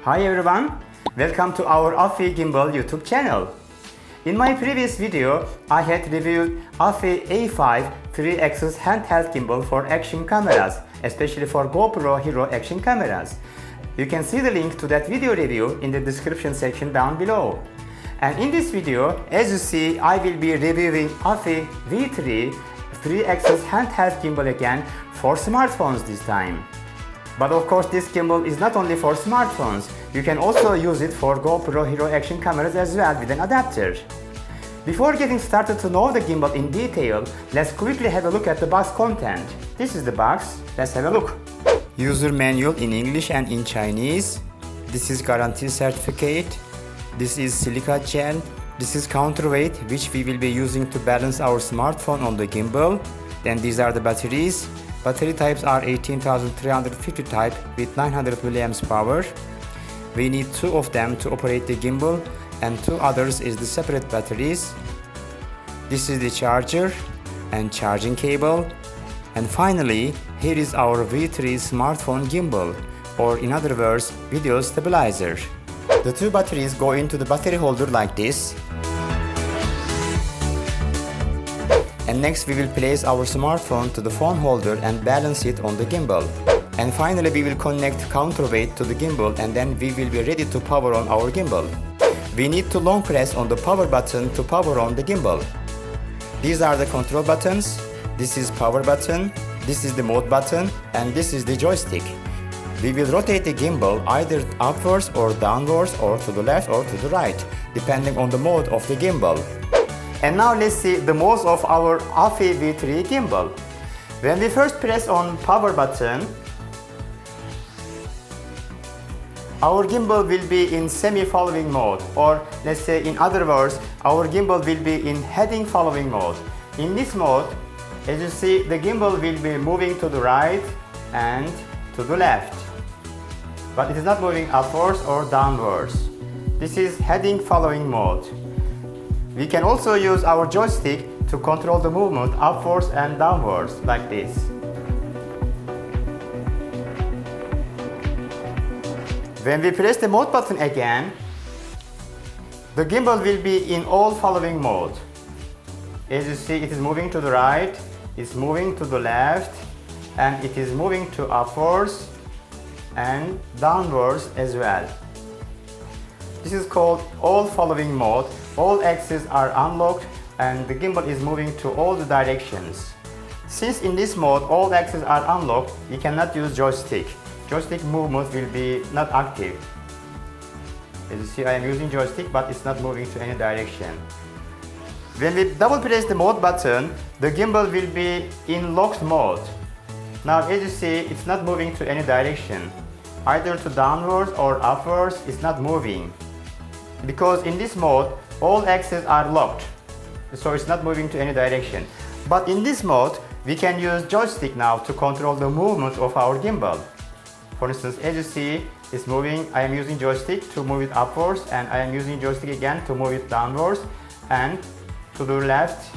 Hi everyone, welcome to our AFI Gimbal YouTube channel. In my previous video, I had reviewed AFI A5 3-axis handheld gimbal for action cameras, especially for GoPro Hero action cameras. You can see the link to that video review in the description section down below. And in this video, as you see, I will be reviewing AFI V3 3-axis handheld gimbal again for smartphones this time. But of course, this gimbal is not only for smartphones, you can also use it for GoPro Hero action cameras as well with an adapter. Before getting started to know the gimbal in detail, let's quickly have a look at the box content. This is the box, let's have a look. User manual in English and in Chinese. This is guarantee certificate. This is silica gel. This is counterweight, which we will be using to balance our smartphone on the gimbal. Then these are the batteries. Battery types are 18350 type with 900 mAh power. We need 2 of them to operate the gimbal, and 2 others is the separate batteries. This is the charger and charging cable. And finally, here is our V3 smartphone gimbal, or in other words, video stabilizer. The 2 batteries go into the battery holder like this. And next we will place our smartphone to the phone holder and balance it on the gimbal. And finally we will connect counterweight to the gimbal, and then we will be ready to power on our gimbal. We need to long press on the power button to power on the gimbal. These are the control buttons. This is power button, this is the mode button, and this is the joystick. We will rotate the gimbal either upwards or downwards, or to the left or to the right, depending on the mode of the gimbal. And now let's see the modes of our AFI V3 gimbal. When we first press on power button, our gimbal will be in semi-following mode, or let's say in other words, our gimbal will be in heading following mode. In this mode, as you see, the gimbal will be moving to the right and to the left, but it is not moving upwards or downwards. This is heading following mode. We can also use our joystick to control the movement upwards and downwards, like this. When we press the mode button again, the gimbal will be in all following mode. As you see, it is moving to the right, it's moving to the left, and it is moving to upwards and downwards as well. This is called all following mode. All axes are unlocked and the gimbal is moving to all the directions. Since in this mode all axes are unlocked, you cannot use joystick. Joystick movement will be not active. As you see, I am using joystick, but it's not moving to any direction. When we double press the mode button, the gimbal will be in locked mode. Now as you see, it's not moving to any direction. Either to downwards or upwards, it's not moving. Because in this mode, all axes are locked, so it's not moving to any direction. But in this mode, we can use joystick now to control the movement of our gimbal. For instance, as you see, it's moving. I am using joystick to move it upwards, and I am using joystick again to move it downwards, and to the left,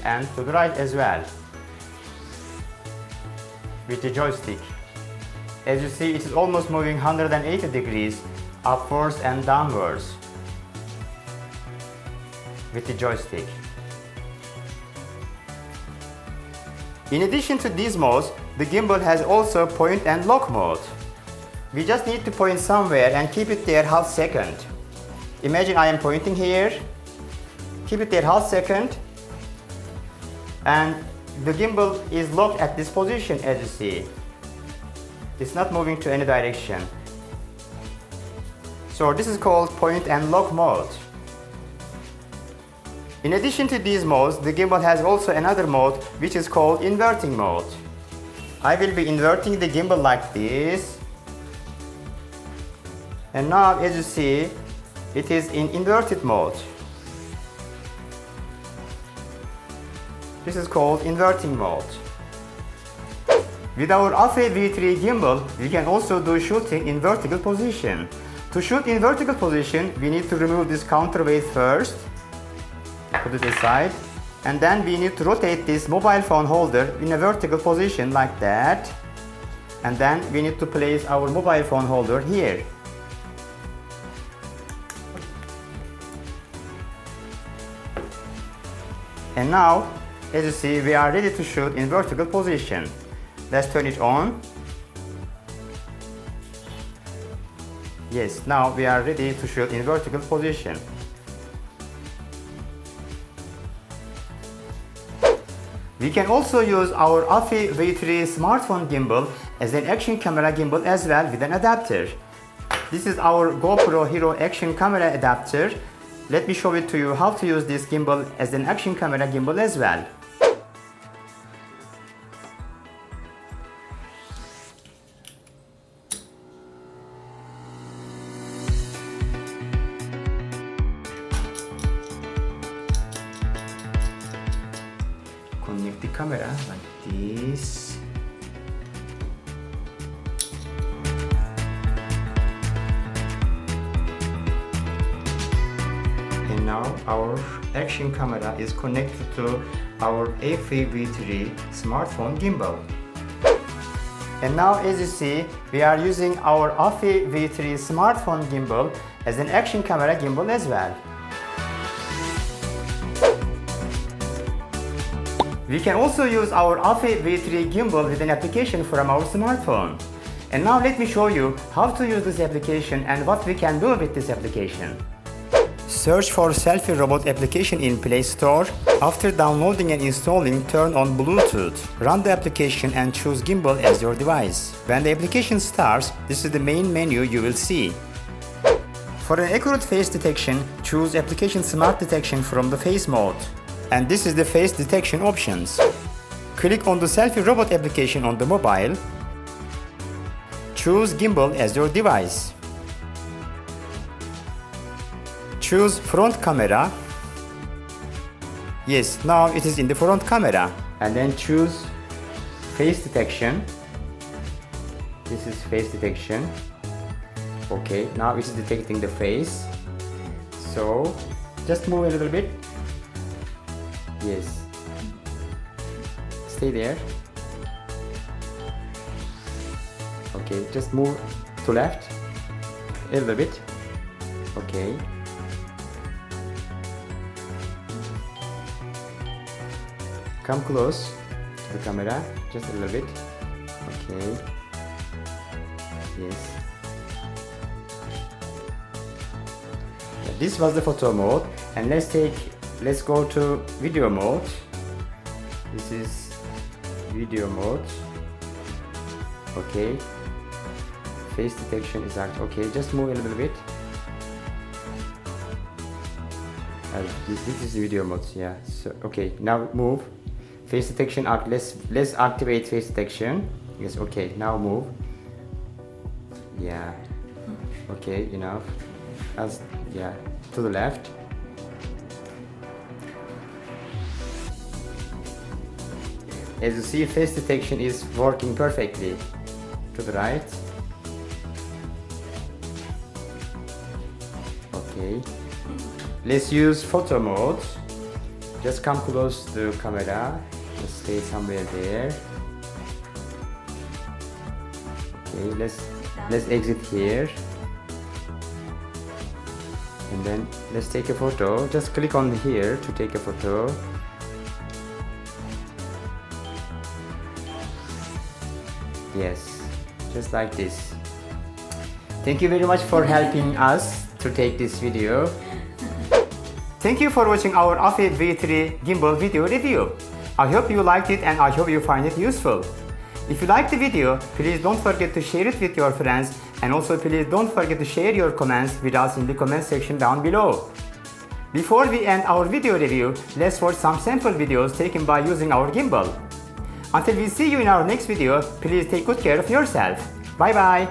and to the right as well, with the joystick. As you see, it is almost moving 180 degrees upwards and downwards with the joystick. In addition to these modes, the gimbal has also point and lock mode. We just need to point somewhere and keep it there half second. Imagine I am pointing here, keep it there half second, and the gimbal is locked at this position. As you see, it's not moving to any direction. So this is called point and lock mode. In addition to these modes, the gimbal has also another mode which is called inverting mode. I will be inverting the gimbal like this. And now as you see, it is in inverted mode. This is called inverting mode. With our AFI V3 gimbal, we can also do shooting in vertical position. To shoot in vertical position, we need to remove this counterweight first, put it aside, and then we need to rotate this mobile phone holder in a vertical position like that, and then we need to place our mobile phone holder here. And now, as you see, we are ready to shoot in vertical position. Let's turn it on. Yes, now we are ready to shoot in vertical position. We can also use our AFI V3 smartphone gimbal as an action camera gimbal as well with an adapter. This is our GoPro Hero action camera adapter. Let me show it to you how to use this gimbal as an action camera gimbal as well. Connect the camera like this. And now our action camera is connected to our AFI V3 smartphone gimbal. And now, as you see, we are using our AFI V3 smartphone gimbal as an action camera gimbal as well. We can also use our AFI V3 gimbal with an application from our smartphone. And now let me show you how to use this application and what we can do with this application. Search for Selfie Robot application in Play Store. After downloading and installing, turn on Bluetooth. Run the application and choose Gimbal as your device. When the application starts, this is the main menu you will see. For an accurate face detection, choose Application Smart Detection from the Face mode. And this is the face detection options. Click on the Selfie Robot application on the mobile. Choose Gimbal as your device. Choose front camera. Yes, now it is in the front camera. And then choose face detection. This is face detection. Okay, now it is detecting the face. So just move a little bit. Yes. Stay there. Okay, just move to left a little bit. Okay. Come close to the camera, just a little bit. Okay. Yes. This was the photo mode, and let's go to video mode. This is video mode. Okay. Face detection is act. Okay, just move a little bit. This is video mode. Yeah. So okay, now move. Face detection. Let's activate face detection. Yes. Okay. Now move. Yeah. Okay. Enough. Yeah. To the left. As you see, face detection is working perfectly. To the right. Okay. Let's use photo mode. Just come close to the camera. Just stay somewhere there. Okay, let's exit here. And then let's take a photo. Just click on here to take a photo. Yes, just like this. Thank you very much for helping us to take this video. Thank you for watching our AFI V3 gimbal video review. I hope you liked it and I hope you find it useful. If you liked the video, please don't forget to share it with your friends, and also please don't forget to share your comments with us in the comment section down below. Before we end our video review, let's watch some sample videos taken by using our gimbal. Until we see you in our next video, please take good care of yourself. Bye bye.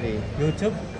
Sorry. YouTube.